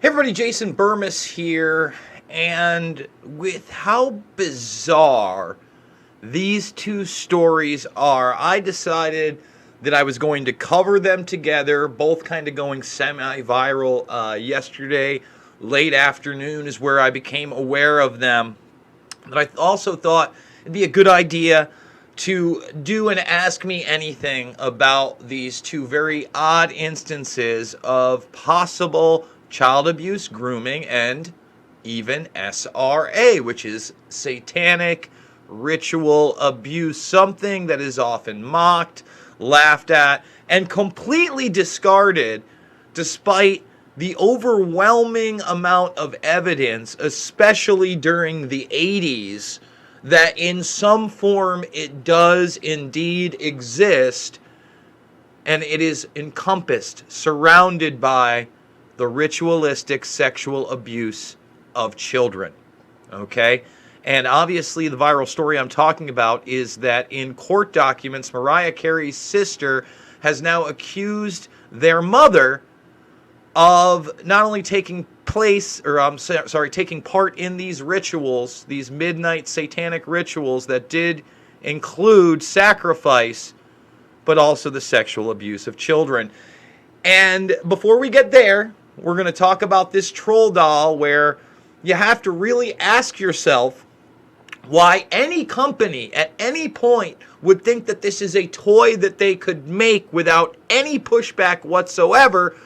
Hey everybody, Jason Burmis here, and with how bizarre these two stories are, I decided that I was going to cover them together, both kind of going semi-viral yesterday. Late afternoon is where I became aware of them. But I also thought it'd be a good idea to do an Ask Me Anything about these two very odd instances of possible child abuse, grooming, and even SRA, which is satanic ritual abuse, something that is often mocked, laughed at, and completely discarded despite the overwhelming amount of evidence, especially during the 80s, that in some form it does indeed exist, and it is encompassed, surrounded by the ritualistic sexual abuse of children, okay? And obviously the viral story I'm talking about is that in court documents, Mariah Carey's sister has now accused their mother of not only taking part in these rituals, these midnight satanic rituals that did include sacrifice, but also the sexual abuse of children. And before we get there, we're going to talk about this troll doll where you have to really ask yourself why any company at any point would think that this is a toy that they could make without any pushback whatsoever.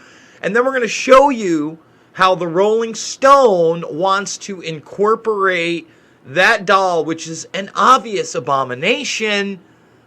And then we're going to show you how the Rolling Stone wants to incorporate that doll, which is an obvious abomination,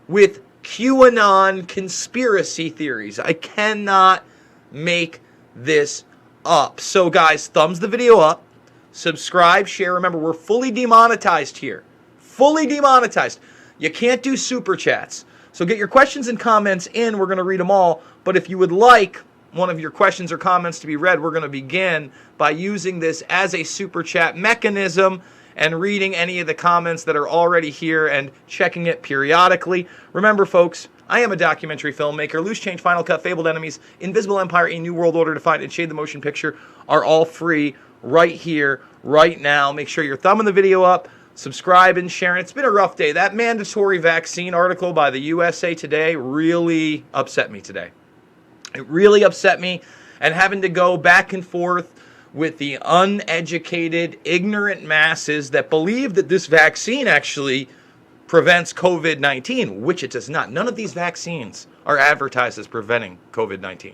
with QAnon conspiracy theories. I cannot make this up. So guys, thumbs the video up, subscribe, share. Remember, we're fully demonetized here. Fully demonetized. You can't do super chats. So get your questions and comments in. We're going to read them all. But if you would like one of your questions or comments to be read, we're going to begin by using this as a super chat mechanism and reading any of the comments that are already here and checking it periodically. Remember, folks, I am a documentary filmmaker. Loose Change, Final Cut, Fabled Enemies, Invisible Empire, A New World Order Defined, and Shade the Motion Picture are all free right here, right now. Make sure you're thumbing the video up, subscribe, and sharing. It's been a rough day. That mandatory vaccine article by the USA Today really upset me today. It really upset me, and having to go back and forth with the uneducated, ignorant masses that believe that this vaccine actually prevents COVID-19, which it does not. None of these vaccines are advertised as preventing COVID-19.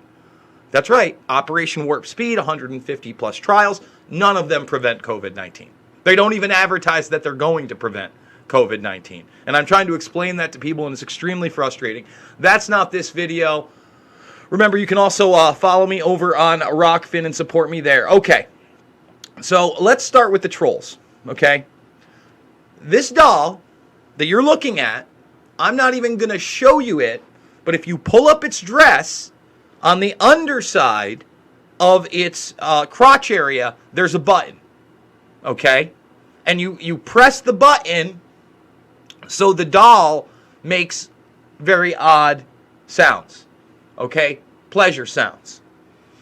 That's right. Operation Warp Speed, 150 plus trials, none of them prevent COVID-19. They don't even advertise that they're going to prevent COVID-19. And I'm trying to explain that to people, and it's extremely frustrating. That's not this video. Remember, you can also follow me over on Rockfin and support me there. Okay, so let's start with the trolls, okay? This doll that you're looking at, I'm not even going to show you it, but if you pull up its dress, on the underside of its crotch area, there's a button, okay? And you press the button, so the doll makes very odd sounds. Okay, pleasure sounds.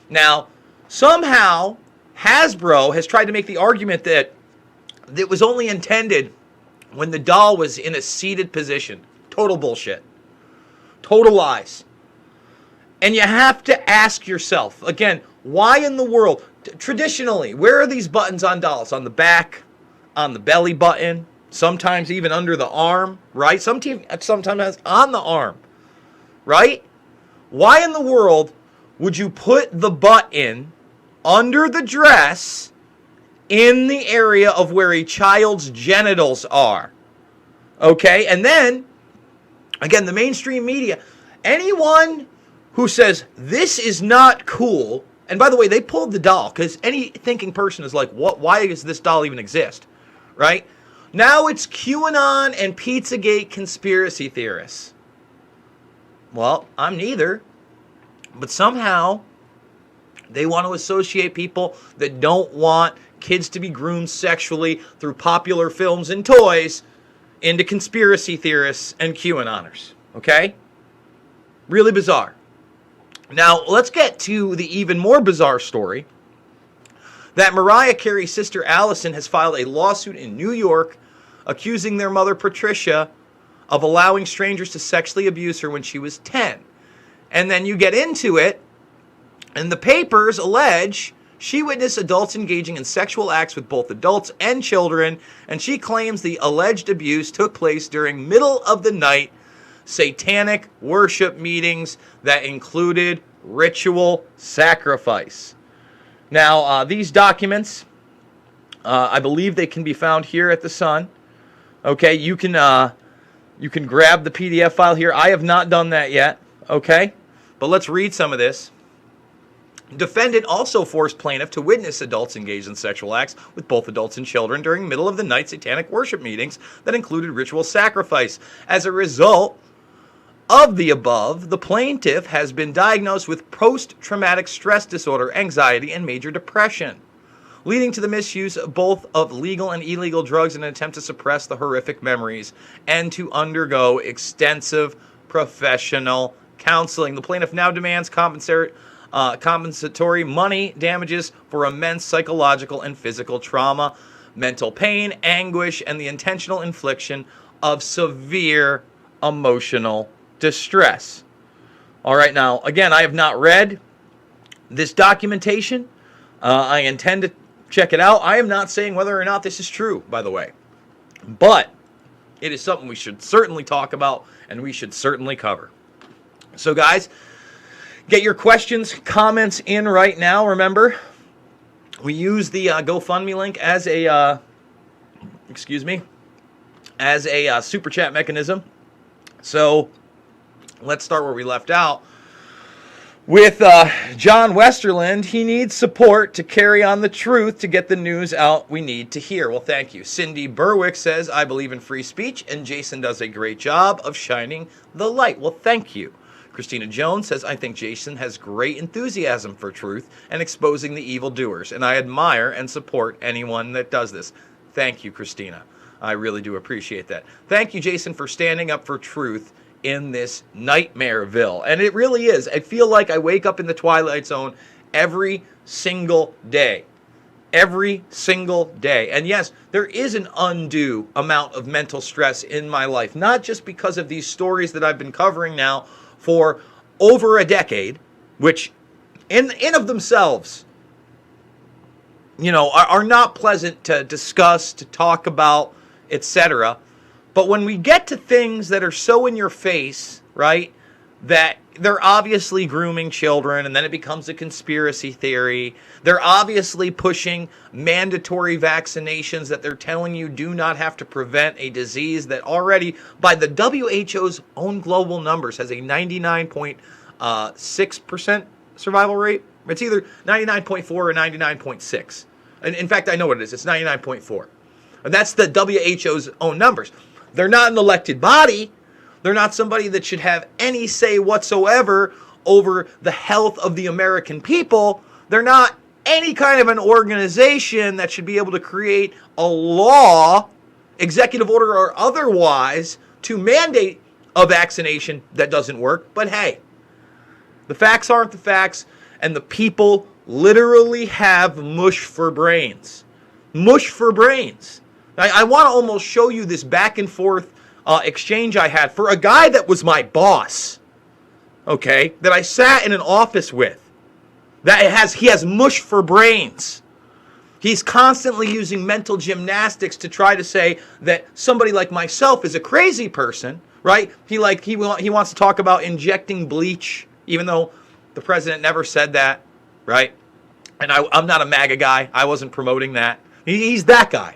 Now, somehow Hasbro has tried to make the argument that it was only intended when the doll was in a seated position. Total bullshit. Total lies. And you have to ask yourself, again, why in the world, traditionally, where are these buttons on dolls? On the back, on the belly button, sometimes even under the arm, right? Sometimes on the arm, right? Why in the world would you put the button under the dress in the area of where a child's genitals are? Okay, and then, again, the mainstream media, anyone who says this is not cool, and by the way, they pulled the doll, because any thinking person is like, what? Why does this doll even exist? Right? Now it's QAnon and Pizzagate conspiracy theorists. Well, I'm neither, but somehow they want to associate people that don't want kids to be groomed sexually through popular films and toys into conspiracy theorists and QAnoners, okay? Really bizarre. Now, let's get to the even more bizarre story that Mariah Carey's sister Allison has filed a lawsuit in New York accusing their mother Patricia of allowing strangers to sexually abuse her when she was 10. And then you get into it, and the papers allege she witnessed adults engaging in sexual acts with both adults and children, and she claims the alleged abuse took place during middle-of-the-night satanic worship meetings that included ritual sacrifice. Now, these documents, I believe they can be found here at the Sun. Okay, you can grab the PDF file here. I have not done that yet. Okay, but let's read some of this. Defendant also forced plaintiff to witness adults engaged in sexual acts with both adults and children during middle-of-the-night satanic worship meetings that included ritual sacrifice. As a result of the above, the plaintiff has been diagnosed with post-traumatic stress disorder, anxiety, and major depression, leading to the misuse of both of legal and illegal drugs in an attempt to suppress the horrific memories and to undergo extensive professional counseling. The plaintiff now demands compensatory money damages for immense psychological and physical trauma, mental pain, anguish, and the intentional infliction of severe emotional distress. All right, now, again, I have not read this documentation. I intend to check it out. I am not saying whether or not this is true, by the way. But it is something we should certainly talk about and we should certainly cover. So, guys, get your questions, comments in right now. Remember, we use the GoFundMe link as a, super chat mechanism. So let's start where we left out. With John Westerland, he needs support to carry on the truth to get the news out we need to hear. Well, thank you. Cindy Berwick says, I believe in free speech, and Jason does a great job of shining the light. Well, thank you. Christina Jones says, I think Jason has great enthusiasm for truth and exposing the evildoers, and I admire and support anyone that does this. Thank you, Christina. I really do appreciate that. Thank you, Jason, for standing up for truth in this nightmareville. And it really is. I feel like I wake up in the Twilight Zone every single day. Every single day. And yes, there is an undue amount of mental stress in my life, not just because of these stories that I've been covering now for over a decade, which in of themselves, are not pleasant to discuss, to talk about, etc. But when we get to things that are so in your face, right, that they're obviously grooming children, and then it becomes a conspiracy theory. They're obviously pushing mandatory vaccinations that they're telling you do not have to prevent a disease that already, by the WHO's own global numbers, has a 99.6% survival rate. It's either 99.4 or 99.6. And in fact, I know what it is. It's 99.4. And that's the WHO's own numbers. They're not an elected body. They're not somebody that should have any say whatsoever over the health of the American people. They're not any kind of an organization that should be able to create a law, executive order or otherwise, to mandate a vaccination that doesn't work. But hey, the facts aren't the facts, and the people literally have mush for brains. Mush for brains. I want to almost show you this back and forth exchange I had for a guy that was my boss, okay, that I sat in an office with. He has mush for brains. He's constantly using mental gymnastics to try to say that somebody like myself is a crazy person, right? He wants to talk about injecting bleach, even though the president never said that, right? And I'm not a MAGA guy. I wasn't promoting that. He's that guy.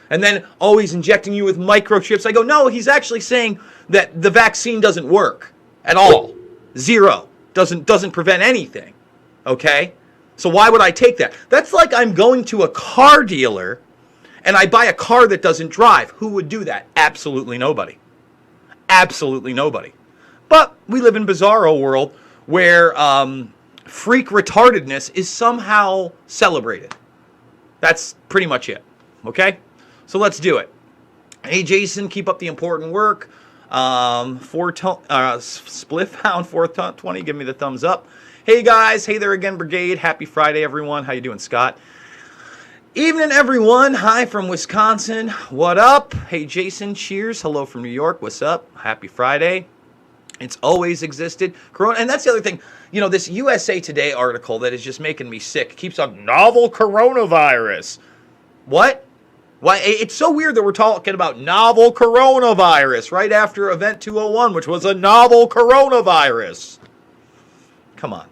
And then, he's injecting you with microchips. I go, no, he's actually saying that the vaccine doesn't work at all. Zero. Doesn't prevent anything. Okay? So why would I take that? That's like I'm going to a car dealer and I buy a car that doesn't drive. Who would do that? Absolutely nobody. Absolutely nobody. But we live in a bizarro world where freak retardedness is somehow celebrated. That's pretty much it. Okay? So let's do it. Hey, Jason, keep up the important work. Spliffhound 420, give me the thumbs up. Hey, guys. Hey there again, Brigade. Happy Friday, everyone. How you doing, Scott? Evening, everyone. Hi from Wisconsin. What up? Hey, Jason. Cheers. Hello from New York. What's up? Happy Friday. It's always existed. Corona, and that's the other thing. You know, this USA Today article that is just making me sick keeps on novel coronavirus. What? Why? It's so weird that we're talking about novel coronavirus right after Event 201, which was a novel coronavirus. Come on.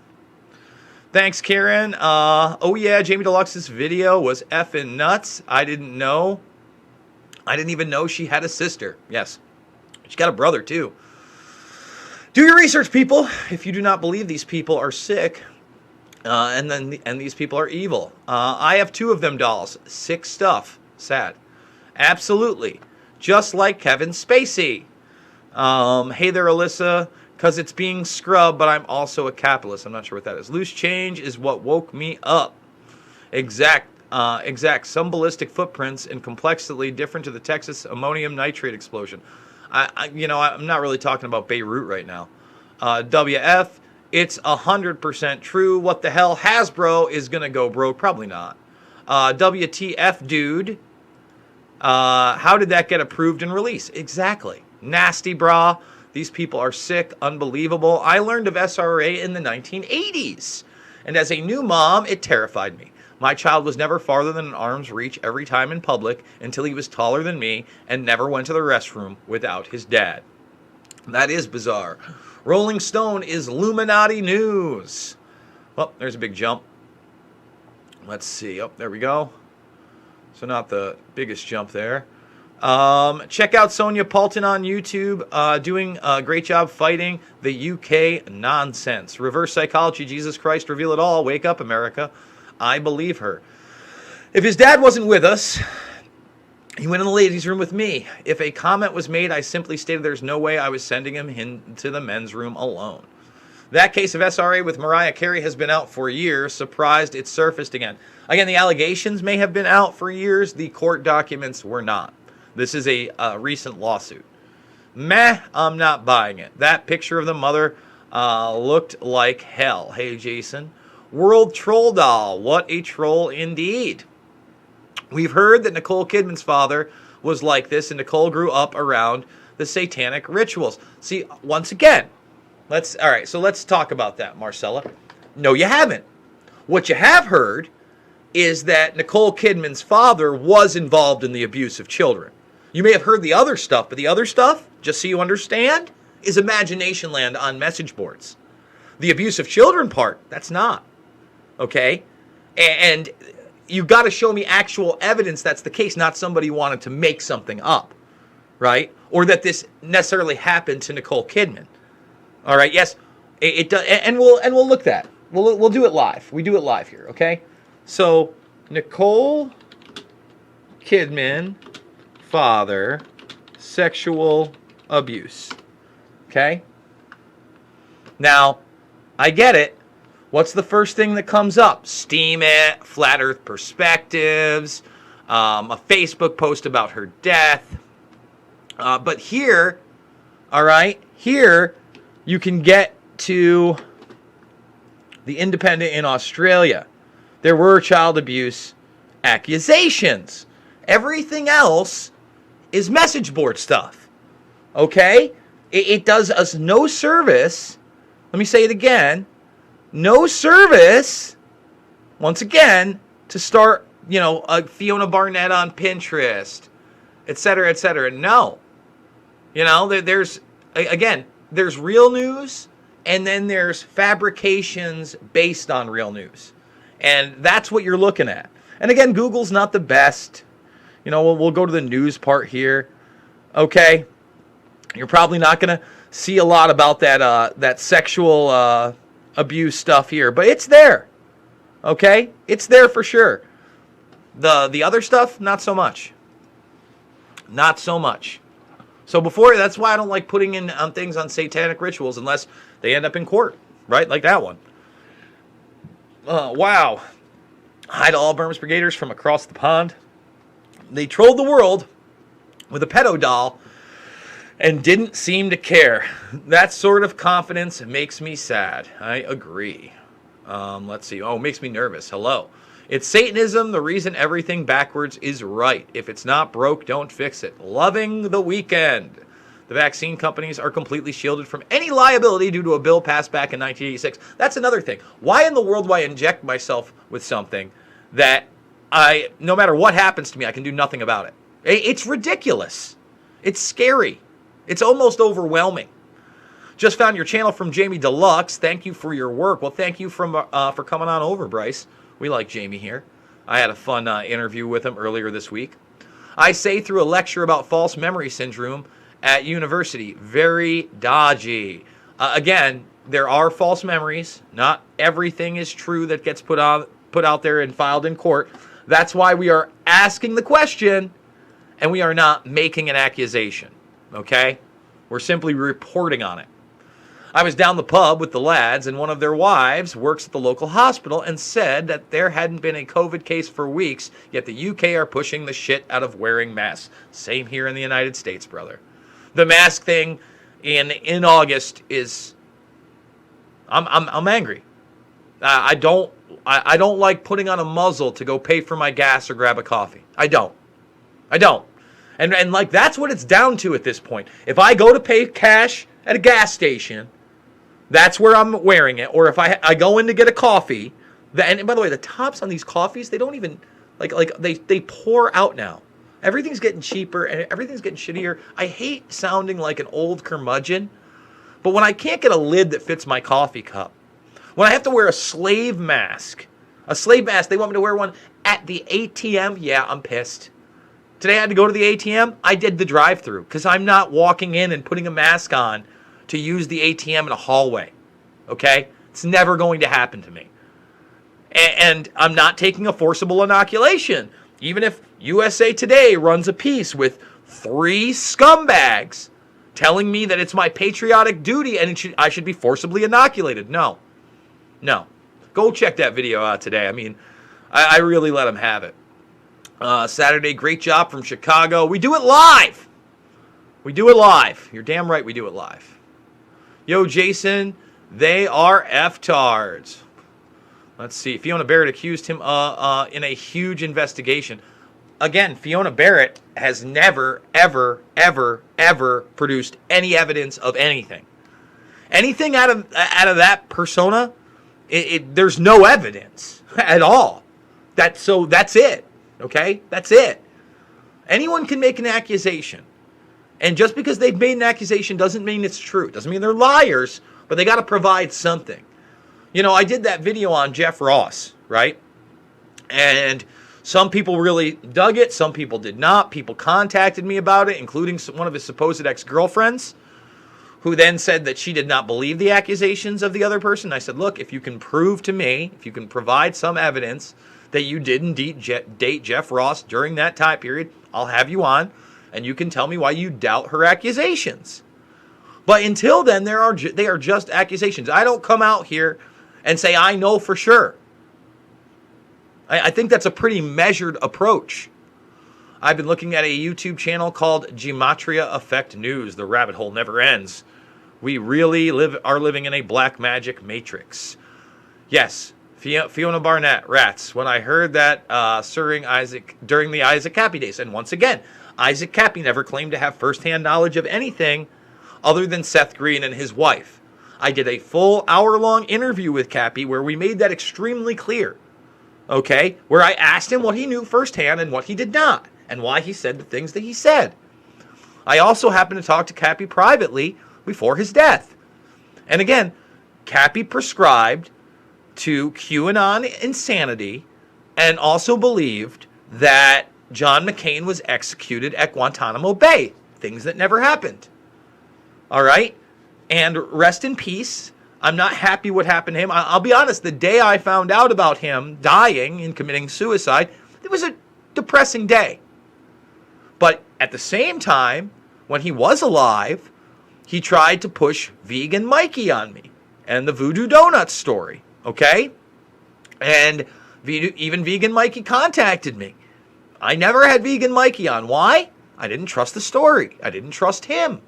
Thanks, Karen. Oh, yeah, Jamie Deluxe's video was effing nuts. I didn't know. I didn't even know she had a sister. Yes. She got a brother, too. Do your research, people. If you do not believe these people are sick, and these people are evil. I have 2 of them dolls. Sick stuff. Sad. Absolutely. Just like Kevin Spacey. Hey there, Alyssa. Because it's being scrubbed, but I'm also a capitalist. I'm not sure what that is. Loose change is what woke me up. Exact. Some ballistic footprints and complexly different to the Texas ammonium nitrate explosion. I'm not really talking about Beirut right now. WF, it's 100% true. What the hell? Hasbro is going to go broke? Probably not. WTF, dude. How did that get approved and released? Exactly. Nasty, brah. These people are sick, unbelievable. I learned of SRA in the 1980s. And as a new mom, it terrified me. My child was never farther than an arm's reach every time in public until he was taller than me and never went to the restroom without his dad. That is bizarre. Rolling Stone is Illuminati news. Well, there's a big jump. Let's see. Oh, there we go. So not the biggest jump there. Check out Sonia Paulton on YouTube, doing a great job fighting the UK nonsense. Reverse psychology, Jesus Christ, reveal it all. Wake up, America. I believe her. If his dad wasn't with us, he went in the ladies' room with me. If a comment was made, I simply stated there's no way I was sending him into the men's room alone. That case of SRA with Mariah Carey has been out for years. Surprised it surfaced again. Again, the allegations may have been out for years. The court documents were not. This is a recent lawsuit. Meh, I'm not buying it. That picture of the mother looked like hell. Hey, Jason. World Troll Doll. What a troll indeed. We've heard that Nicole Kidman's father was like this, and Nicole grew up around the satanic rituals. See, once again, let's talk about that, Marcella. No, you haven't. What you have heard is that Nicole Kidman's father was involved in the abuse of children. You may have heard the other stuff, but the other stuff, just so you understand, is imagination land on message boards. The abuse of children part, that's not. Okay? And you've got to show me actual evidence that's the case, not somebody wanted to make something up. Right? Or that this necessarily happened to Nicole Kidman. All right? Yes, it does, and we'll look that. We'll do it live. We do it live here, okay? So, Nicole Kidman, father, sexual abuse. Okay? Now, I get it. What's the first thing that comes up? Steam it, flat earth perspectives, a Facebook post about her death. But here, all right, here you can get to the Independent in Australia. There were child abuse accusations. Everything else is message board stuff. Okay? It does us no service. Let me say it again. No service, once again, to start, Fiona Barnett on Pinterest, et cetera, et cetera. No. There's real news, and then there's fabrications based on real news. And that's what you're looking at. And again, Google's not the best. We'll go to the news part here. Okay? You're probably not going to see a lot about that sexual abuse stuff here, but it's there. Okay? It's there for sure. The other stuff, not so much. Not so much. So that's why I don't like putting in things on satanic rituals unless they end up in court, right? Like that one. Wow. Hi to all Burmese Brigaders from across the pond. They trolled the world with a pedo doll and didn't seem to care. That sort of confidence makes me sad. I agree. Let's see. Oh, it makes me nervous. Hello. It's Satanism. The reason everything backwards is right. If it's not broke, don't fix it. Loving the weekend. The vaccine companies are completely shielded from any liability due to a bill passed back in 1986. That's another thing. Why in the world do I inject myself with something that no matter what happens to me, I can do nothing about it? It's ridiculous. It's scary. It's almost overwhelming. Just found your channel from Jamie Deluxe. Thank you for your work. Well, thank you for coming on over, Bryce. We like Jamie here. I had a fun interview with him earlier this week. I say through a lecture about false memory syndrome at university. Very dodgy. Again, there are false memories. Not everything is true that gets put out there and filed in court. That's why we are asking the question and we are not making an accusation. Okay? We're simply reporting on it. I was down the pub with the lads, and one of their wives works at the local hospital and said that there hadn't been a COVID case for weeks, yet the UK are pushing the shit out of wearing masks. Same here in the United States, brother. The mask thing in August is, I'm angry. I don't like putting on a muzzle to go pay for my gas or grab a coffee. I don't. And like that's what it's down to at this point. If I go to pay cash at a gas station, that's where I'm wearing it. Or if I go in to get a coffee, and by the way, the tops on these coffees, they don't even, they pour out now. Everything's getting cheaper and everything's getting shittier. I hate sounding like an old curmudgeon, but when I can't get a lid that fits my coffee cup, when I have to wear a slave mask, they want me to wear one at the ATM, yeah, I'm pissed. Today I had to go to the ATM, I did the drive-thru because I'm not walking in and putting a mask on to use the ATM in a hallway, okay? It's never going to happen to me. And I'm not taking a forcible inoculation. Even if USA Today runs a piece with 3 scumbags telling me that it's my patriotic duty and I should be forcibly inoculated. No. Go check that video out today. I mean, I really let them have it. Saturday, great job from Chicago. We do it live. You're damn right we do it live. Yo, Jason, they are F-tards. Let's see. Fiona Barrett accused him in a huge investigation. Again, Fiona Barrett has never, ever, ever, ever produced any evidence of anything. Anything out of that persona, there's no evidence at all. That's it. Okay? That's it. Anyone can make an accusation. And just because they've made an accusation doesn't mean it's true. Doesn't mean they're liars, but they got to provide something. You know, I did that video on Jeff Ross, right? And some people really dug it. Some people did not. People contacted me about it, including one of his supposed ex-girlfriends, who then said that she did not believe the accusations of the other person. I said, look, if you can prove to me, if you can provide some evidence that you did indeed date Jeff Ross during that time period, I'll have you on, and you can tell me why you doubt her accusations. But until then, they are just accusations. I don't come out here and say I know for sure. I think that's a pretty measured approach. I've been looking at a YouTube channel called Gematria Effect News. The rabbit hole never ends. We really are living in a black magic matrix. Yes, Fiona Barnett, rats. When I heard that during the Isaac Cappy days, and once again, Isaac Cappy never claimed to have firsthand knowledge of anything other than Seth Green and his wife. I did a full hour-long interview with Cappy where we made that extremely clear. Okay? Where I asked him what he knew firsthand and what he did not, and why he said the things that he said. I also happened to talk to Cappy privately before his death. And again, Cappy prescribed to QAnon insanity and also believed that John McCain was executed at Guantanamo Bay. Things that never happened. All right? And rest in peace. I'm not happy what happened to him. I'll be honest, the day I found out about him dying and committing suicide, it was a depressing day. But at the same time, when he was alive, he tried to push Vegan Mikey on me and the Voodoo Donuts story, okay? And even Vegan Mikey contacted me. I never had Vegan Mikey on. Why? I didn't trust the story. I didn't trust him.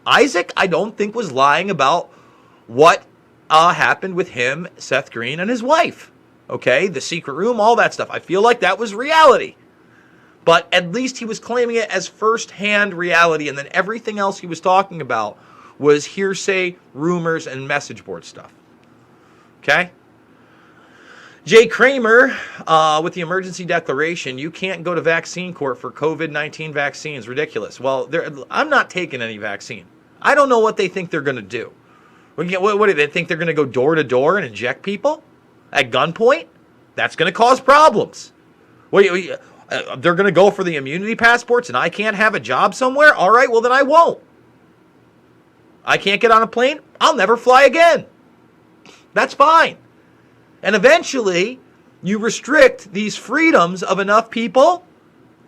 Isaac, I don't think, was lying about what happened with him, Seth Green, and his wife. Okay, the secret room, all that stuff. I feel like that was reality. But at least he was claiming it as first-hand reality, and then everything else he was talking about was hearsay, rumors, and message board stuff. Okay? Jay Kramer, with the emergency declaration, you can't go to vaccine court for COVID-19 vaccines. Ridiculous. Well, I'm not taking any vaccine. I don't know what they think they're going to do. What do they think? They're going to go door to door and inject people at gunpoint? That's going to cause problems. They're going to go for the immunity passports and I can't have a job somewhere? All right, well then I won't. I can't get on a plane? I'll never fly again. That's fine. And eventually, you restrict these freedoms of enough people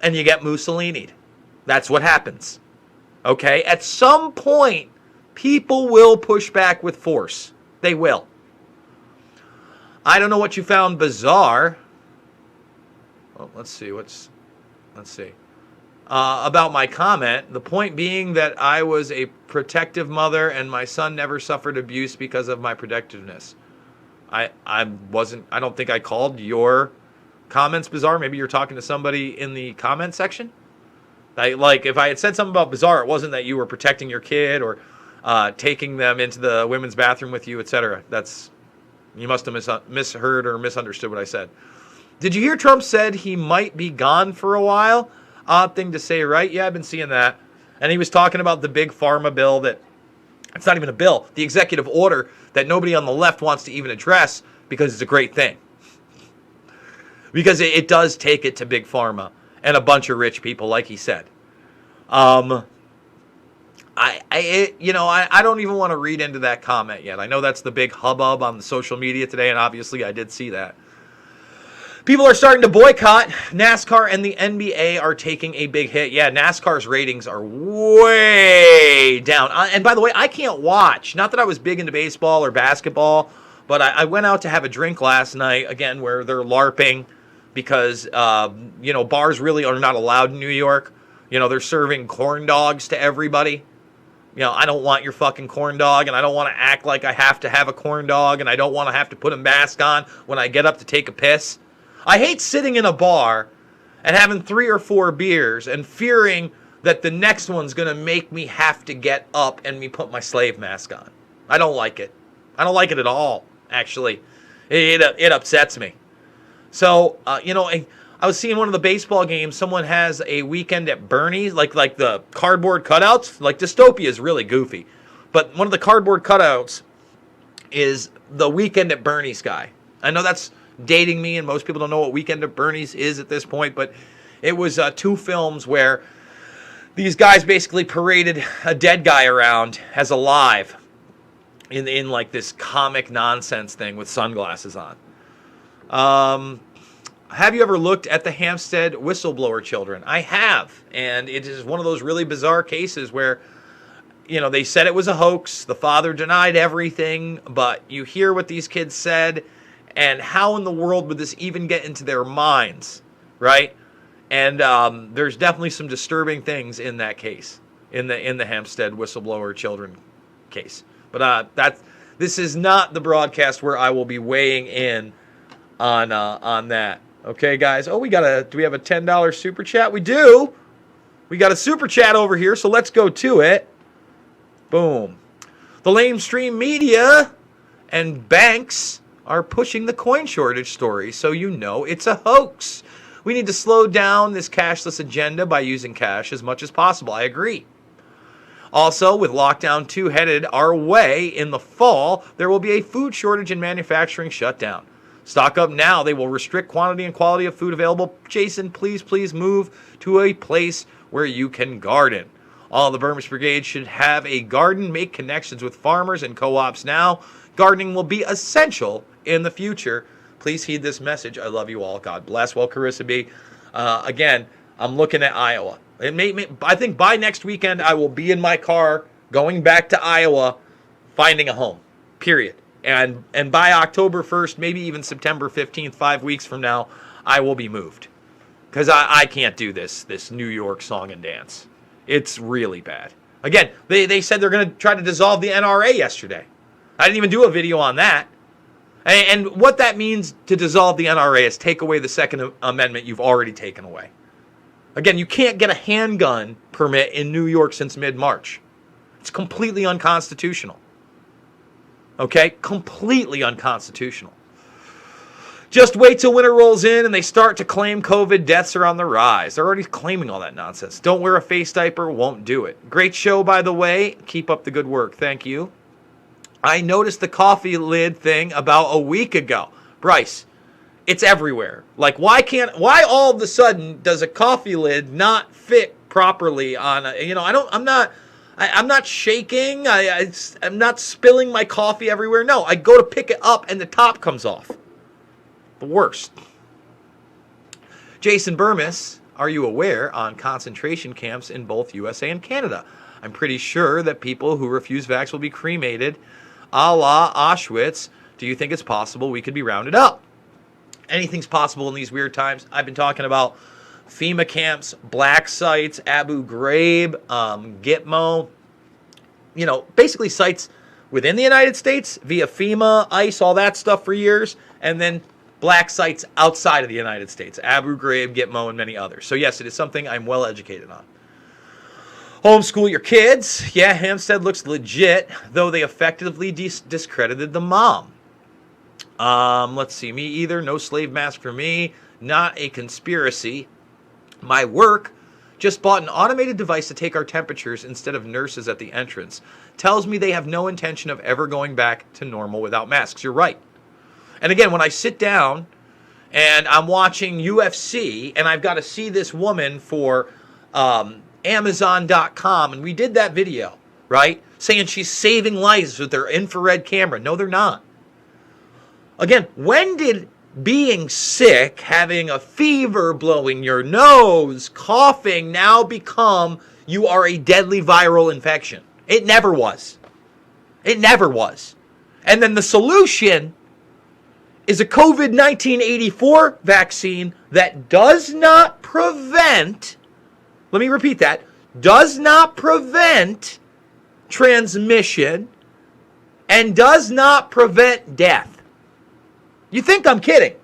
and you get Mussolini'd. That's what happens. Okay? At some point, people will push back with force. They will. I don't know what you found bizarre. Well, let's see. About my comment. The point being that I was a protective mother and my son never suffered abuse because of my protectiveness. I don't think I called your comments bizarre. Maybe you're talking to somebody in the comment section. If I had said something about bizarre, it wasn't that you were protecting your kid or taking them into the women's bathroom with you, etc. You must have misheard or misunderstood what I said. Did you hear Trump said he might be gone for a while? Odd thing to say, right? Yeah, I've been seeing that. And he was talking about the big pharma bill that, it's not even a bill, the executive order that nobody on the left wants to even address because it's a great thing. Because it does take it to big pharma and a bunch of rich people, like he said. I don't even want to read into that comment yet. I know that's the big hubbub on the social media today, and obviously I did see that. People are starting to boycott. NASCAR and the NBA are taking a big hit. Yeah, NASCAR's ratings are way down. And by the way, I can't watch. Not that I was big into baseball or basketball, but I went out to have a drink last night, again, where they're LARPing because, bars really are not allowed in New York. They're serving corn dogs to everybody. I don't want your fucking corn dog, and I don't want to act like I have to have a corn dog, and I don't want to have to put a mask on when I get up to take a piss. I hate sitting in a bar and having 3 or 4 beers and fearing that the next one's going to make me have to get up and me put my slave mask on. I don't like it. I don't like it at all, actually. It upsets me. So, I was seeing one of the baseball games. Someone has a weekend at Bernie's, like the cardboard cutouts. Like, Dystopia is really goofy. But one of the cardboard cutouts is the weekend at Bernie's guy. I know that's dating me, and most people don't know what Weekend at Bernie's is at this point, but it was 2 films where these guys basically paraded a dead guy around as alive in like this comic nonsense thing with sunglasses on. Have you ever looked at the Hampstead whistleblower children? I have, and it is one of those really bizarre cases where they said it was a hoax, the father denied everything, but you hear what these kids said. And how in the world would this even get into their minds, right? And there's definitely some disturbing things in that case, in the Hampstead whistleblower children case. But this is not the broadcast where I will be weighing in on that. Okay, guys. Oh, do we have a $10 super chat? We do. We got a super chat over here, so let's go to it. Boom. The lamestream media and banks are pushing the coin shortage story, so it's a hoax. We need to slow down this cashless agenda by using cash as much as possible. I agree. Also, with Lockdown 2 headed our way in the fall, there will be a food shortage and manufacturing shutdown. Stock up now. They will restrict quantity and quality of food available. Jason, please move to a place where you can garden. All the Burmese Brigade should have a garden. Make connections with farmers and co-ops now. Gardening will be essential in the future. Please heed this message. I love you all. God bless. Well, Carissa B. Again, I'm looking at Iowa. I think by next weekend, I will be in my car going back to Iowa, finding a home, period. And by October 1st, maybe even September 15th, 5 weeks from now, I will be moved. Because I can't do this New York song and dance. It's really bad. Again, they said they're going to try to dissolve the NRA yesterday. I didn't even do a video on that. And what that means to dissolve the NRA is take away the Second Amendment you've already taken away. Again, you can't get a handgun permit in New York since mid-March. It's completely unconstitutional. Okay? Completely unconstitutional. Just wait till winter rolls in and they start to claim COVID deaths are on the rise. They're already claiming all that nonsense. Don't wear a face diaper, won't do it. Great show, by the way. Keep up the good work. Thank you. I noticed the coffee lid thing about a week ago. Bryce, it's everywhere. Like, why all of a sudden does a coffee lid not fit properly on a, I'm not shaking. I'm not spilling my coffee everywhere. No, I go to pick it up and the top comes off. The worst. Jason Burmis, are you aware on concentration camps in both USA and Canada? I'm pretty sure that people who refuse vax will be cremated a la Auschwitz. Do you think it's possible we could be rounded up? Anything's possible in these weird times. I've been talking about FEMA camps, black sites, Abu Ghraib, Gitmo. Basically sites within the United States via FEMA, ICE, all that stuff for years, and then black sites outside of the United States, Abu Ghraib, Gitmo, and many others. So yes, it is something I'm well educated on. Homeschool your kids. Yeah, Hampstead looks legit, though they effectively discredited the mom. Let's see, me either. No slave mask for me. Not a conspiracy. My work just bought an automated device to take our temperatures instead of nurses at the entrance. Tells me they have no intention of ever going back to normal without masks. You're right. And again, when I sit down and I'm watching UFC and I've got to see this woman for Amazon.com, and we did that video, right? Saying she's saving lives with their infrared camera. No, they're not. Again, when did being sick, having a fever, blowing your nose, coughing now become you are a deadly viral infection? It never was. It never was. And then the solution is a COVID-19 84 vaccine that does not prevent, let me repeat that, does not prevent transmission and does not prevent death. You think I'm kidding?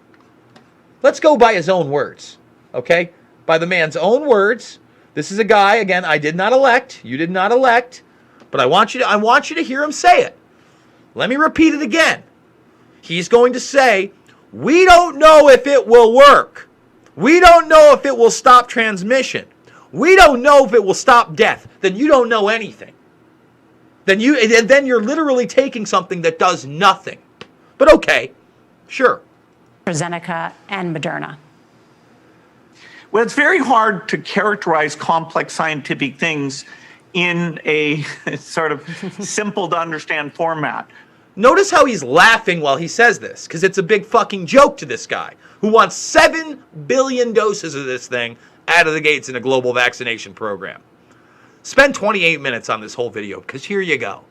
Let's go by his own words, okay? By the man's own words. This is a guy, again, I did not elect, you did not elect, but I want you to hear him say it. Let me repeat it again. He's going to say, we don't know if it will work. We don't know if it will stop transmission. We don't know if it will stop death. Then you don't know anything. Then you're literally taking something that does nothing. But okay, sure. AstraZeneca and Moderna. Well, it's very hard to characterize complex scientific things in a sort of simple to understand format. Notice how he's laughing while he says this, because it's a big fucking joke to this guy who wants 7 billion doses of this thing out of the gates in a global vaccination program. Spend 28 minutes on this whole video, because here you go.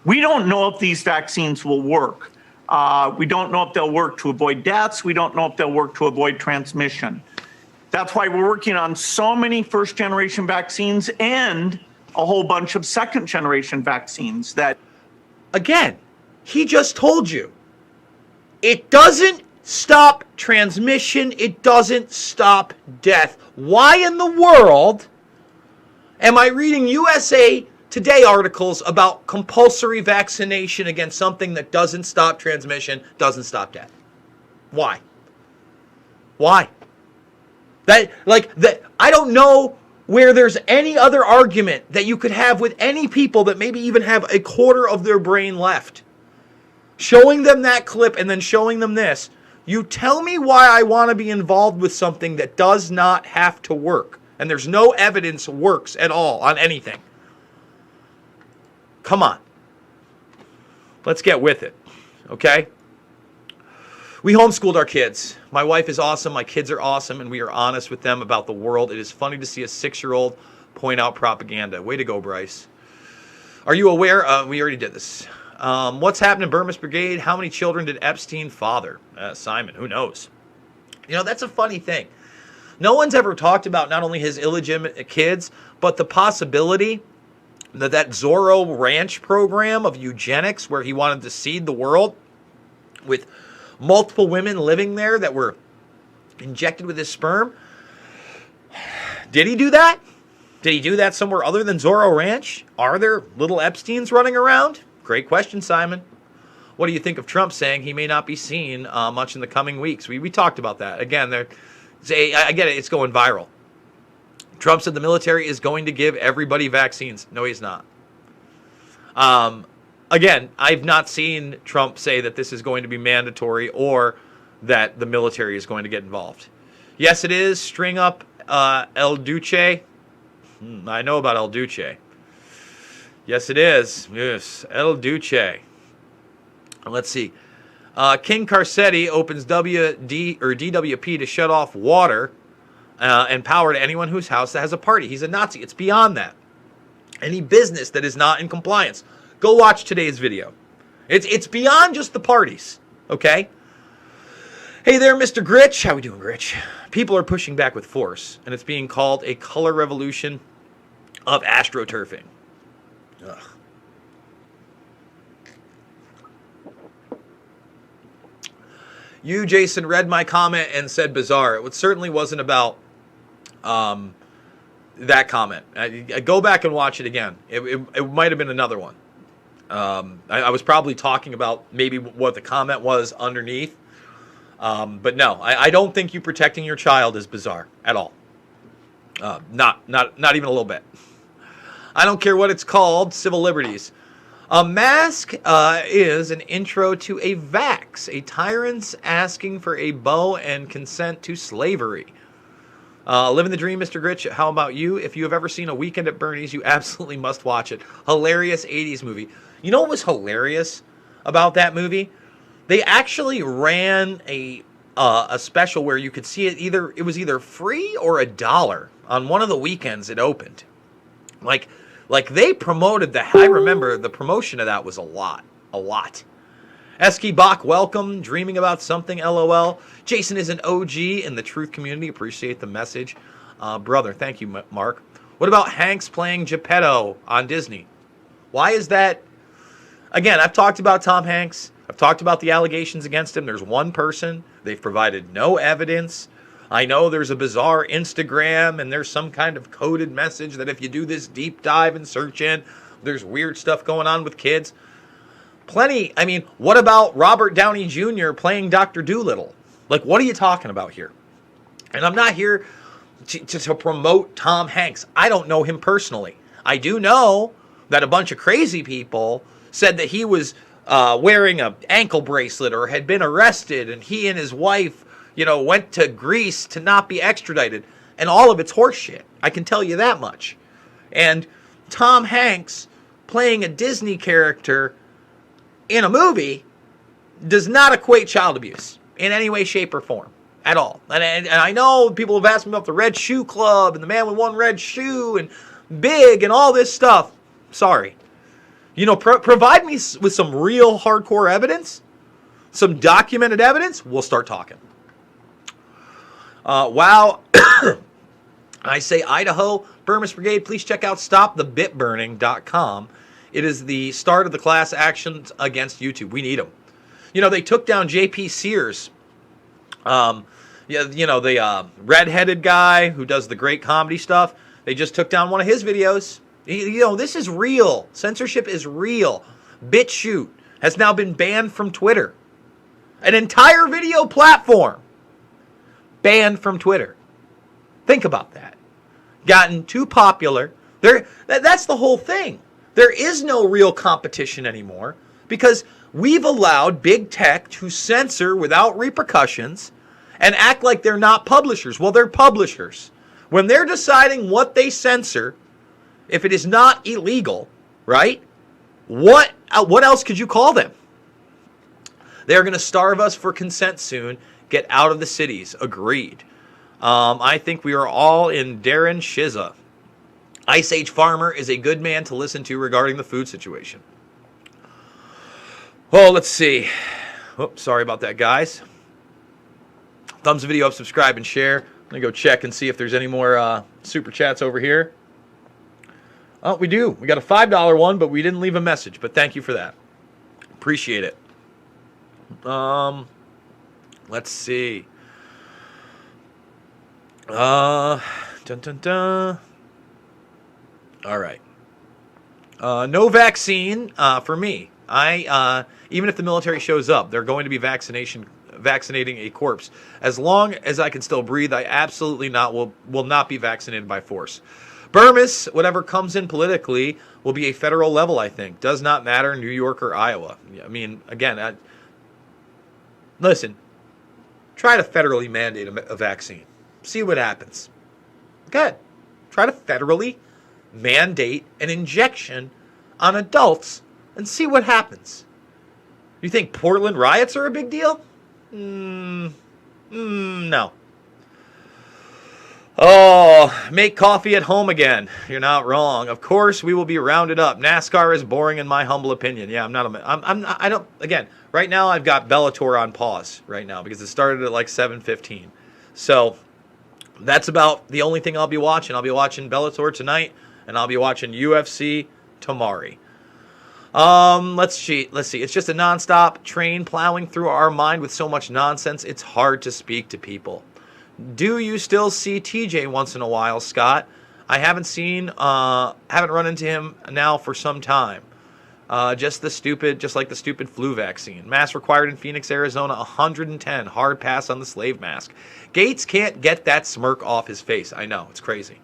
We don't know if these vaccines will work. We don't know if they'll work to avoid deaths. We don't know if they'll work to avoid transmission. That's why we're working on so many first-generation vaccines and a whole bunch of second-generation vaccines that... Again, he just told you. It doesn't stop transmission. It doesn't stop death. Why in the world am I reading USA Today articles about compulsory vaccination against something that doesn't stop transmission, doesn't stop death? Why? Why? I don't know where there's any other argument that you could have with any people that maybe even have a quarter of their brain left. Showing them that clip and then showing them this. You tell me why I want to be involved with something that does not have to work. And there's no evidence works at all on anything. Come on. Let's get with it. Okay? We homeschooled our kids. My wife is awesome. My kids are awesome. And we are honest with them about the world. It is funny to see a 6-year-old point out propaganda. Way to go, Bryce. Are you aware? We already did this. What's happened in Burmese Brigade? How many children did Epstein father? Simon, who knows? That's a funny thing. No one's ever talked about not only his illegitimate kids, but the possibility that Zorro Ranch program of eugenics where he wanted to seed the world, with multiple women living there that were injected with his sperm. Did he do that? Did he do that somewhere other than Zorro Ranch? Are there little Epsteins running around? Great question, Simon. What do you think of Trump saying he may not be seen much in the coming weeks? We talked about that. Again, I get it. It's going viral. Trump said the military is going to give everybody vaccines. No, he's not. Again, I've not seen Trump say that this is going to be mandatory or that the military is going to get involved. Yes, it is. String up El Duce. I know about El Duce. Yes, it is. Yes, El Duce. Let's see. King Carcetti opens DWP to shut off water and power to anyone whose house that has a party. He's a Nazi. It's beyond that. Any business that is not in compliance. Go watch today's video. It's beyond just the parties. Okay? Hey there, Mr. Gritch. How we doing, Gritch? People are pushing back with force, and it's being called a color revolution of astroturfing. Ugh. You, Jason, read my comment and said bizarre. It certainly wasn't about that comment. I go back and watch it again. It might have been another one. I was probably talking about maybe what the comment was underneath. But no, I don't think you protecting your child is bizarre at all. Not even a little bit. I don't care what it's called, civil liberties. A mask is an intro to a vax, a tyrant's asking for a bow and consent to slavery. Living the dream, Mr. Gritch. How about you? If you have ever seen A Weekend at Bernie's, you absolutely must watch it. Hilarious 80s movie. You know what was hilarious about that movie? They actually ran a special where you could see it it was either free or $1 on one of the weekends it opened. Like they promoted I remember the promotion of that was a lot. Esky Bach, welcome. Dreaming about something, LOL. Jason is an OG in the truth community. Appreciate the message. Brother, thank you, Mark. What about Hanks playing Geppetto on Disney? Why is that? Again, I've talked about Tom Hanks. I've talked about the allegations against him. There's one person. They've provided no evidence. I know there's a bizarre Instagram and there's some kind of coded message that if you do this deep dive and search in, there's weird stuff going on with kids. Plenty. I mean, what about Robert Downey Jr. playing Dr. Dolittle? Like, what are you talking about here? And I'm not here to promote Tom Hanks. I don't know him personally. I do know that a bunch of crazy people said that he was wearing an ankle bracelet or had been arrested, and he and his wife, went to Greece to not be extradited. And all of it's horseshit. I can tell you that much. And Tom Hanks playing a Disney character in a movie does not equate child abuse in any way, shape, or form at all. And I know people have asked me about the Red Shoe Club and the man with one red shoe and Big and all this stuff. Sorry. Provide me with some real hardcore evidence, some documented evidence, we'll start talking. Wow. I say Idaho, Burmese Brigade, please check out stopthebitburning.com. It is the start of the class actions against YouTube. We need them. They took down J.P. Sears. The redheaded guy who does the great comedy stuff. They just took down one of his videos. This is real. Censorship is real. BitChute has now been banned from Twitter. An entire video platform banned from Twitter. Think about that. Gotten too popular. That's the whole thing. There is no real competition anymore because we've allowed big tech to censor without repercussions and act like they're not publishers. Well, they're publishers. When they're deciding what they censor, if it is not illegal, right? What else could you call them? They're going to starve us for consent soon. Get out of the cities. Agreed. I think we are all in Darren Shiza. Ice Age Farmer is a good man to listen to regarding the food situation. Oh, let's see. Oops, sorry about that, guys. Thumbs the video up, subscribe, and share. Let me go check and see if there's any more super chats over here. Oh, we do. We got a $5 one, but we didn't leave a message. But thank you for that. Appreciate it. Let's see. Dun dun dun. All right. No vaccine for me. Even if the military shows up, they're going to be vaccinating a corpse. As long as I can still breathe, I absolutely will not be vaccinated by force. Burmis, whatever comes in politically, will be a federal level, I think. Does not matter, New York or Iowa. I mean, again, listen, try to federally mandate a vaccine. See what happens. Good. Try to federally mandate an injection on adults and see what happens. You think Portland riots are a big deal? No. Oh, make coffee at home again. You're not wrong. Of course, we will be rounded up. NASCAR is boring in my humble opinion. Yeah, I don't, again, right now I've got Bellator on pause right now because it started at like 7:15. So that's about the only thing I'll be watching. I'll be watching Bellator tonight and I'll be watching UFC tomorrow. Let's see. It's just a nonstop train plowing through our mind with so much nonsense. It's hard to speak to people. Do you still see TJ once in a while, Scott? I haven't run into him now for some time. Just like the stupid flu vaccine. Mask required in Phoenix, Arizona, 110. Hard pass on the slave mask. Gates can't get that smirk off his face. I know, it's crazy.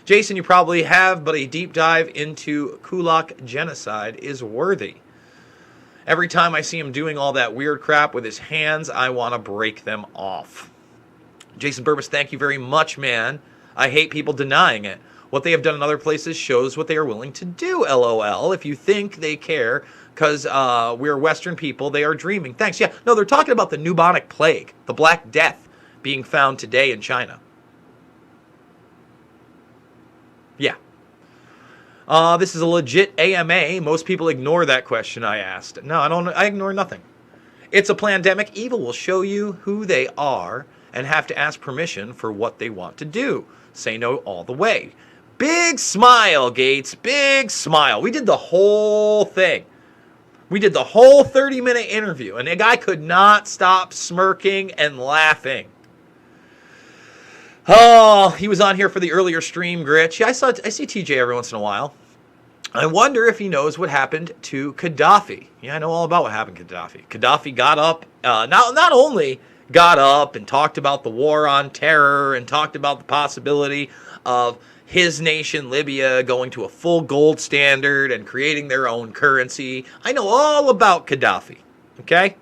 Jason, you probably have, but a deep dive into Kulak genocide is worthy. Every time I see him doing all that weird crap with his hands, I want to break them off. Jason Burbis, thank you very much, man. I hate people denying it. What they have done in other places shows what they are willing to do, LOL. If you think they care because we're Western people, they are dreaming. Thanks. Yeah, no, they're talking about the bubonic plague, the Black Death, being found today in China. Yeah. This is a legit AMA. Most people ignore that question I asked. No, I don't. I ignore nothing. It's a pandemic. Evil will show you who they are and have to ask permission for what they want to do. Say no all the way. Big smile, Gates. Big smile. We did the whole thing. We did the whole 30-minute interview, and the guy could not stop smirking and laughing. Oh, he was on here for the earlier stream, Gritch. Yeah, I see TJ every once in a while. I wonder if he knows what happened to Gaddafi. Yeah, I know all about what happened to Gaddafi. Gaddafi got up, not only got up and talked about the war on terror and talked about the possibility of his nation, Libya, going to a full gold standard and creating their own currency. I know all about Gaddafi, okay?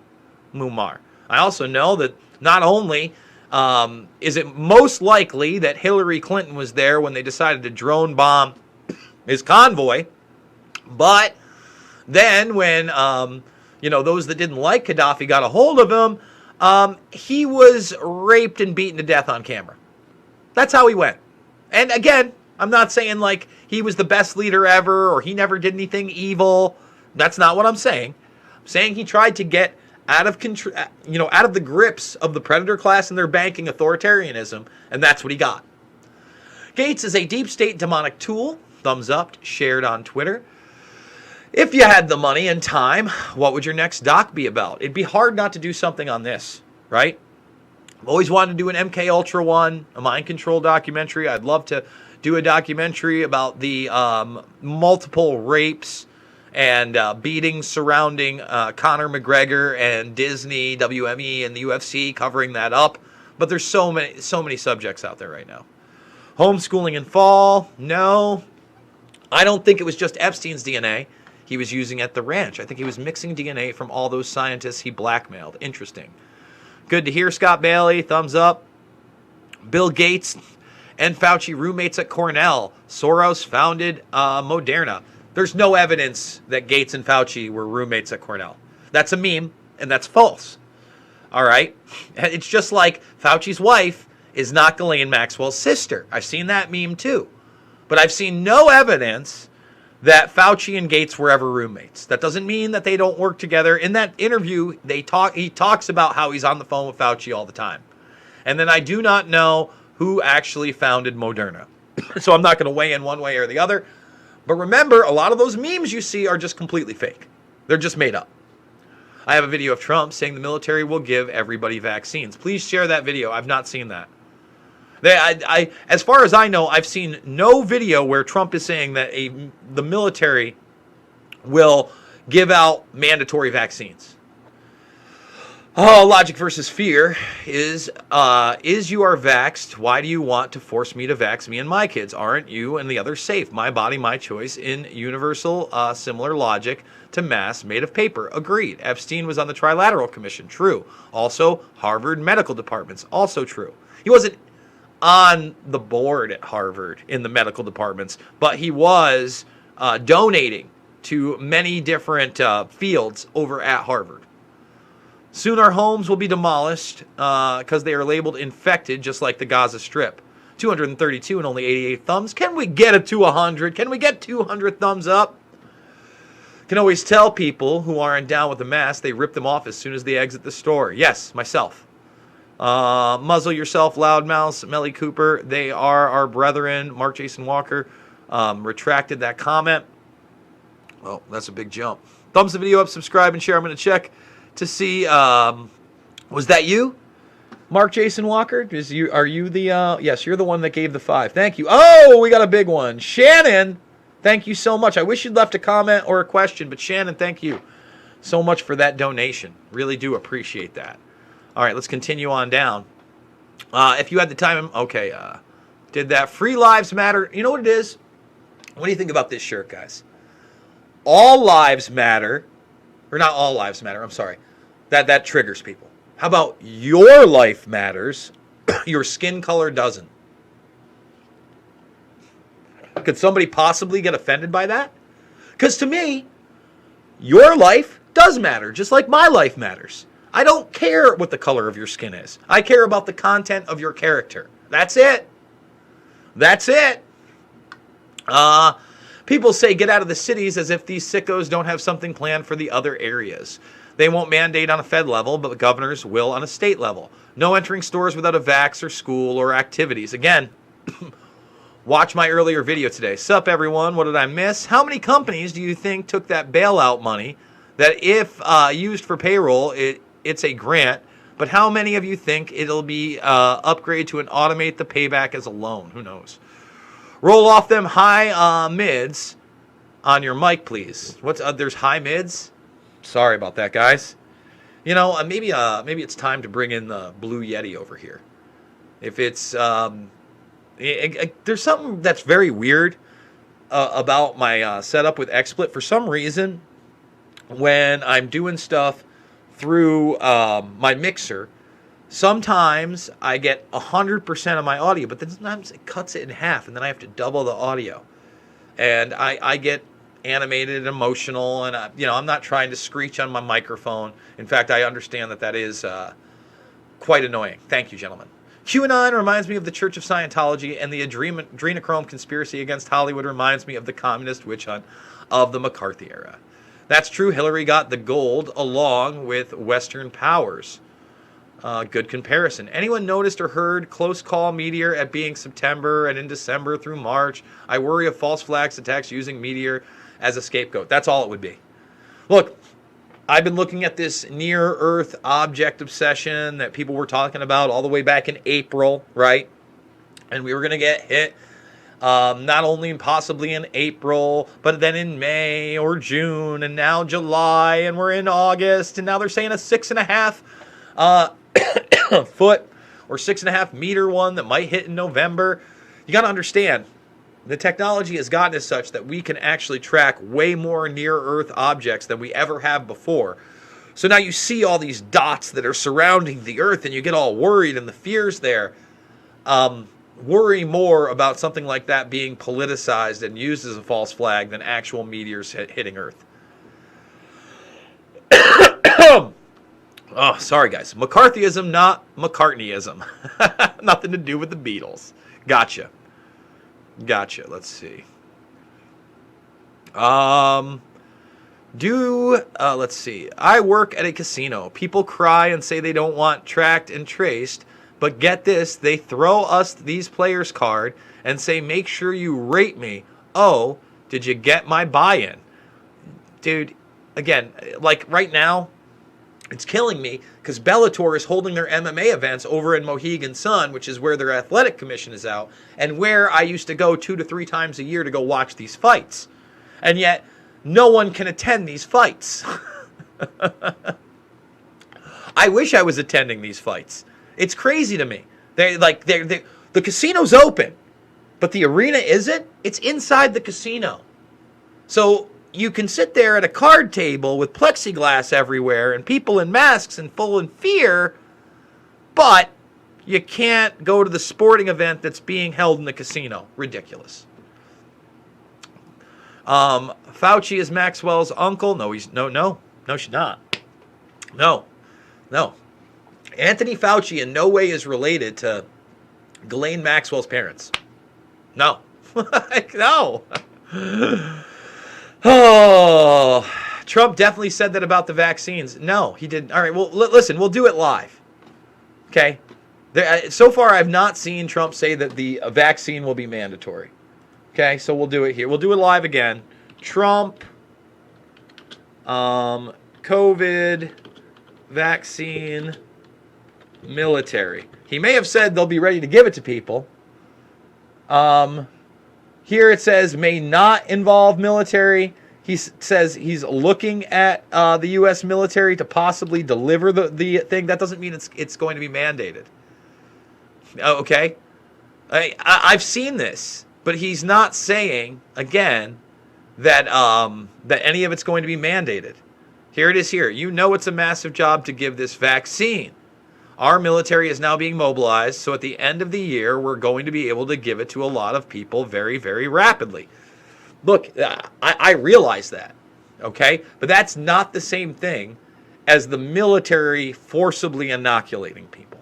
Muammar. I also know that not only is it most likely that Hillary Clinton was there when they decided to drone bomb his convoy, but then when, those that didn't like Gaddafi got a hold of him, he was raped and beaten to death on camera. That's how he went. And again, I'm not saying like he was the best leader ever or he never did anything evil. That's not what I'm saying. I'm saying he tried to get out of the grips of the predator class and their banking authoritarianism, and that's what he got. Gates is a deep state demonic tool. Thumbs up, shared on Twitter. If you had the money and time, what would your next doc be about? It'd be hard not to do something on this, right? I've always wanted to do an MK Ultra one, a mind control documentary. I'd love to do a documentary about the multiple rapes and beatings surrounding Conor McGregor and Disney, WME, and the UFC, covering that up. But there's so many subjects out there right now. Homeschooling in fall? No. I don't think it was just Epstein's DNA he was using at the ranch. I think he was mixing DNA from all those scientists he blackmailed. Interesting. Good to hear, Scott Bailey. Thumbs up. Bill Gates and Fauci roommates at Cornell. Soros founded Moderna. There's no evidence that Gates and Fauci were roommates at Cornell. That's a meme, and that's false. All right? It's just like Fauci's wife is not Ghislaine Maxwell's sister. I've seen that meme too. But I've seen no evidence that Fauci and Gates were ever roommates. That doesn't mean that they don't work together. In that interview, he talks about how he's on the phone with Fauci all the time. And then I do not know who actually founded Moderna. So I'm not going to weigh in one way or the other. But remember, a lot of those memes you see are just completely fake. They're just made up. I have a video of Trump saying the military will give everybody vaccines. Please share that video. I've not seen that. As far as I know, I've seen no video where Trump is saying that the military will give out mandatory vaccines. Oh, logic versus fear is you are vaxxed. Why do you want to force me to vax me and my kids? Aren't you and the others safe? My body, my choice in universal similar logic to mass made of paper. Agreed. Epstein was on the Trilateral Commission. True. Also, Harvard medical departments. Also true. He wasn't on the board at Harvard in the medical departments, but he was donating to many different fields over at Harvard. Soon our homes will be demolished because they are labeled infected, just like the Gaza Strip. 232 and only 88 thumbs. Can we get it to 100? Can we get 200 thumbs up? Can always tell people who aren't down with the mask, they rip them off as soon as they exit the store. Yes, myself. Muzzle yourself, loudmouths, Melly Cooper. They are our brethren. Mark Jason Walker retracted that comment. Oh, that's a big jump. Thumbs the video up, subscribe, and share. I'm going to check to see, was that you? Mark Jason Walker? Are you the, yes, you're the one that gave the 5. Thank you. Oh, we got a big one. Shannon, thank you so much. I wish you'd left a comment or a question, but Shannon, thank you so much for that donation. Really do appreciate that. All right, let's continue on down. If you had the time, okay, did that. Free lives matter. You know what it is? What do you think about this shirt, guys? All lives matter. Or not all lives matter, I'm sorry. That triggers people. How about your life matters, your skin color doesn't? Could somebody possibly get offended by that? Because to me, your life does matter, just like my life matters. I don't care what the color of your skin is. I care about the content of your character. That's it. That's it. People say get out of the cities as if these sickos don't have something planned for the other areas. They won't mandate on a Fed level, but governors will on a state level. No entering stores without a vax or school or activities. Again, watch my earlier video today. Sup, everyone? What did I miss? How many companies do you think took that bailout money that if used for payroll, it's a grant, but how many of you think it'll be upgrade to an automate the payback as a loan? Who knows? Roll off them high mids on your mic, please. There's high mids? Sorry about that, guys. You know, maybe it's time to bring in the Blue Yeti over here. If it's there's something that's very weird about my setup with XSplit. For some reason, when I'm doing stuff through my mixer, sometimes I get 100% of my audio, but then sometimes it cuts it in half, and then I have to double the audio. And I get animated and emotional, and I'm not trying to screech on my microphone. In fact, I understand that is quite annoying. Thank you, gentlemen. QAnon reminds me of the Church of Scientology, and the adrenochrome conspiracy against Hollywood reminds me of the communist witch hunt of the McCarthy era. That's true. Hillary got the gold along with Western powers. Good comparison. Anyone noticed or heard close call Meteor at being September and in December through March? I worry of false flags attacks using Meteor as a scapegoat. That's all it would be. Look, I've been looking at this near-Earth object obsession that people were talking about all the way back in April, right? And we were going to get hit not only possibly in April, but then in May or June, and now July, and we're in August, and now they're saying a 6.5 foot or 6.5 meter one that might hit in November. You got to understand, the technology has gotten as such that we can actually track way more near-Earth objects than we ever have before. So now you see all these dots that are surrounding the Earth, and you get all worried, and the fears there. Worry more about something like that being politicized and used as a false flag than actual meteors hitting Earth. Oh, sorry, guys. McCarthyism, not McCartneyism. Nothing to do with the Beatles. Gotcha. Let's see. Let's see. I work at a casino. People cry and say they don't want tracked and traced. But get this, they throw us these players card and say, make sure you rate me. Oh, did you get my buy-in? Dude, again, like right now, It's killing me because Bellator is holding their MMA events over in Mohegan Sun, which is where their athletic commission is out, and where I used to go 2 to 3 times a year to go watch these fights. And yet, no one can attend these fights. I wish I was attending these fights. It's crazy to me. The casino's open, but the arena isn't. It's inside the casino. So you can sit there at a card table with plexiglass everywhere and people in masks and full in fear, but you can't go to the sporting event that's being held in the casino. Ridiculous. Fauci is Maxwell's uncle. No, she's not. No. Anthony Fauci in no way is related to Ghislaine Maxwell's parents. No. No. Oh, Trump definitely said that about the vaccines. No, he didn't. All right, well, listen, we'll do it live. Okay? So far, I've not seen Trump say that the vaccine will be mandatory. Okay, so we'll do it here. We'll do it live again. Trump, COVID, vaccine, military. He may have said they'll be ready to give it to people. Here it says may not involve military. He says he's looking at the U.S. military to possibly deliver the thing. That doesn't mean it's going to be mandated. Okay? I've seen this, but he's not saying, again, that any of it's going to be mandated. Here it is here. You know it's a massive job to give this vaccine. Our military is now being mobilized, so at the end of the year, we're going to be able to give it to a lot of people very, very rapidly. Look, I realize that, okay? But that's not the same thing as the military forcibly inoculating people,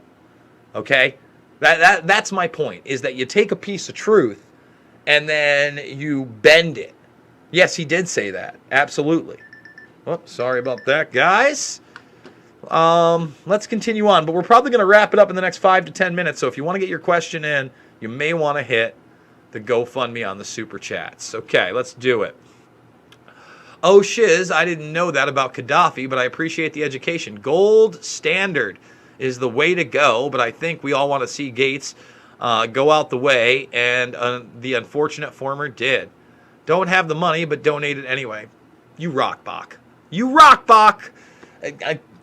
okay? That's my point, is that you take a piece of truth and then you bend it. Yes, he did say that, absolutely. Oh, sorry about that, guys. Let's continue on, but we're probably going to wrap it up in the next 5 to 10 minutes. So if you want to get your question in, you may want to hit the GoFundMe on the super chats. Okay, let's do it. Oh shiz, I didn't know that about Gaddafi, but I appreciate the education. Gold standard is the way to go, but I think we all want to see Gates go out the way, and the unfortunate former did. Don't have the money, but donate it anyway. You rock, Bach. You rock, Bach!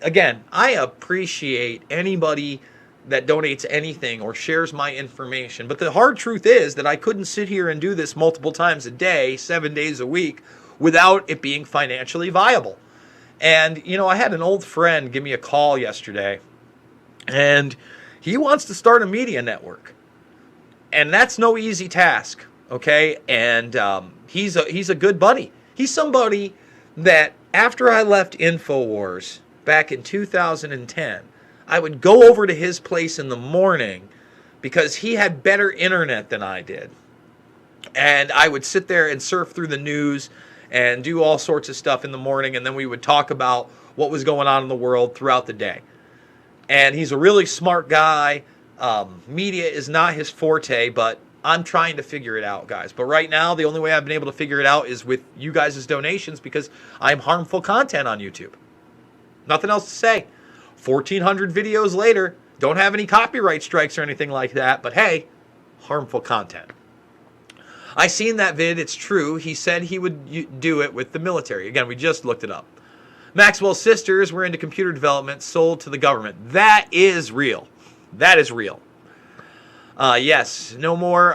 Again, I appreciate anybody that donates anything or shares my information. But the hard truth is that I couldn't sit here and do this multiple times a day, 7 days a week, without it being financially viable. And, you know, I had an old friend give me a call yesterday, and he wants to start a media network. And that's no easy task, okay? And he's a good buddy. He's somebody that after I left InfoWars back in 2010, I would go over to his place in the morning because he had better internet than I did. And I would sit there and surf through the news and do all sorts of stuff in the morning, and then we would talk about what was going on in the world throughout the day. And he's a really smart guy. Media is not his forte, but I'm trying to figure it out, guys. But right now, the only way I've been able to figure it out is with you guys' donations, because I'm harmful content on YouTube. Nothing else to say. 1,400 videos later, don't have any copyright strikes or anything like that, but hey, harmful content. I seen that vid, it's true. He said he would do it with the military. Again, we just looked it up. Maxwell's sisters were into computer development sold to the government. That is real. That is real. Yes, no more,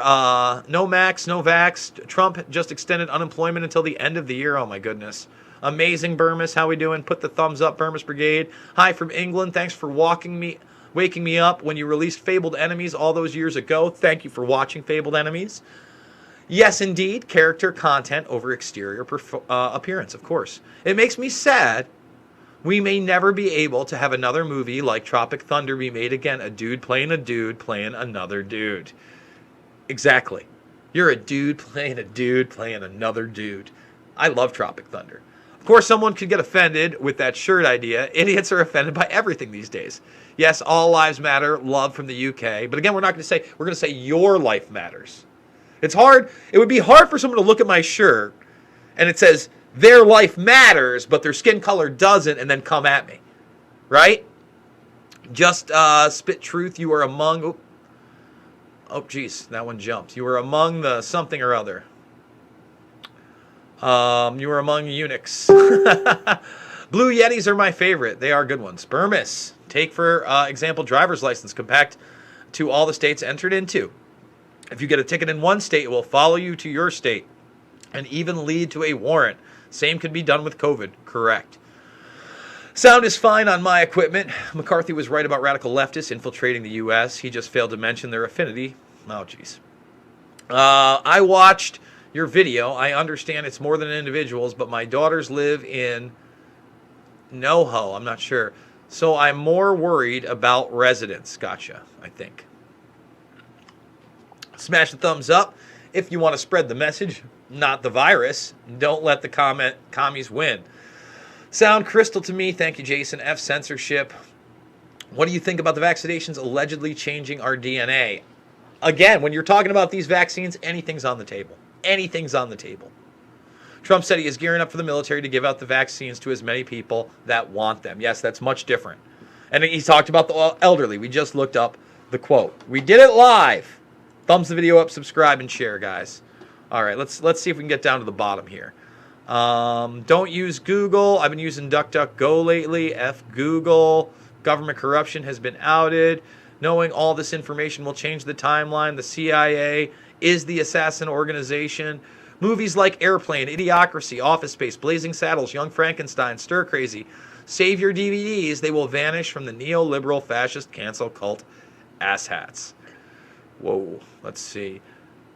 no max, no vax. Trump just extended unemployment until the end of the year. Oh my goodness. Amazing, Burmis. How we doing? Put the thumbs up, Burmis Brigade. Hi from England. Thanks for waking me up when you released Fabled Enemies all those years ago. Thank you for watching Fabled Enemies. Yes, indeed. Character content over exterior appearance, of course. It makes me sad. We may never be able to have another movie like Tropic Thunder be made again. A dude playing another dude. Exactly. You're a dude playing another dude. I love Tropic Thunder. Of course, someone could get offended with that shirt idea. Idiots are offended by everything these days. Yes, all lives matter. Love from the UK. But again, we're going to say your life matters. It's hard. It would be hard for someone to look at my shirt and it says their life matters, but their skin color doesn't, and then come at me. right? Just spit truth. You are among... Oh, geez, that one jumped. You are among the something or other. You are among eunuchs. Blue Yetis are my favorite. They are good ones. Burmis. Take, for example, driver's license. Compact to all the states entered into. If you get a ticket in one state, it will follow you to your state and even lead to a warrant. Same could be done with COVID. Correct. Sound is fine on my equipment. McCarthy was right about radical leftists infiltrating the U.S. He just failed to mention their affinity. Oh, jeez. I watched your video. I understand it's more than individuals, but my daughters live in NoHo. I'm not sure. So I'm more worried about residents. Gotcha, I think. Smash the thumbs up if you want to spread the message, not the virus. Don't let the commies win. Sound crystal to me. Thank you, Jason. F censorship. What do you think about the vaccinations allegedly changing our DNA? Again, when you're talking about these vaccines, anything's on the table. Anything's on the table. Trump said he is gearing up for the military to give out the vaccines to as many people that want them. Yes, that's much different. And he talked about the elderly. We just looked up the quote. We did it live. Thumbs the video up, subscribe, and share, guys. All right, let's see if we can get down to the bottom here. Don't use Google. I've been using DuckDuckGo lately. F Google. Government corruption has been outed. Knowing all this information will change the timeline. The CIA is the assassin organization. Movies like Airplane, Idiocracy, Office Space, Blazing Saddles, Young Frankenstein, Stir Crazy. Save your DVDs. They will vanish from the neoliberal fascist cancel cult asshats. Whoa, let's see.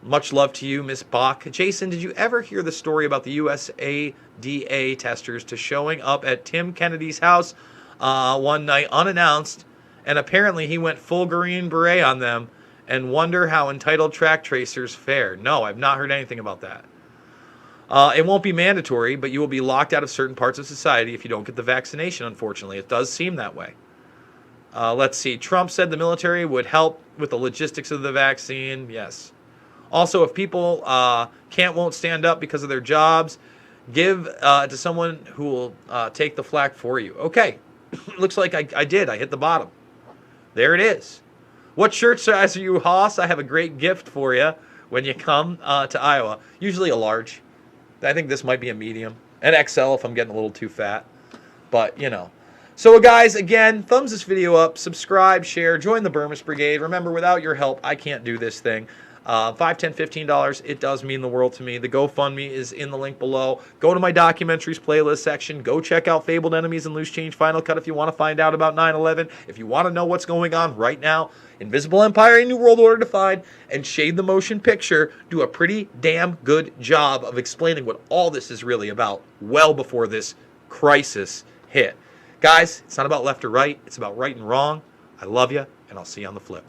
Much love to you, Miss Bach. Jason, did you ever hear the story about the USADA testers to showing up at Tim Kennedy's house one night unannounced, and apparently he went full Green Beret on them, and wonder how entitled track tracers fare? No, I've not heard anything about that. It won't be mandatory, but you will be locked out of certain parts of society if you don't get the vaccination, unfortunately. It does seem that way. Let's see. Trump said the military would help with the logistics of the vaccine. Yes. Also, if people won't stand up because of their jobs, give to someone who will take the flak for you. Okay. Looks like I did. I hit the bottom. There it is. What shirt size are you, Hoss? I have a great gift for you when you come to Iowa. Usually a large. I think this might be a medium. An XL if I'm getting a little too fat. But, you know. So, guys, again, thumbs this video up, subscribe, share, join the Burmis Brigade. Remember, without your help, I can't do this thing. $5, $10, $15, it does mean the world to me. The GoFundMe is in the link below. Go to my documentaries playlist section. Go check out Fabled Enemies and Loose Change Final Cut if you want to find out about 9/11. If you want to know what's going on right now, Invisible Empire, A New World Order Defined, and Shade the Motion Picture do a pretty damn good job of explaining what all this is really about well before this crisis hit. Guys, it's not about left or right. It's about right and wrong. I love you, and I'll see you on the flip.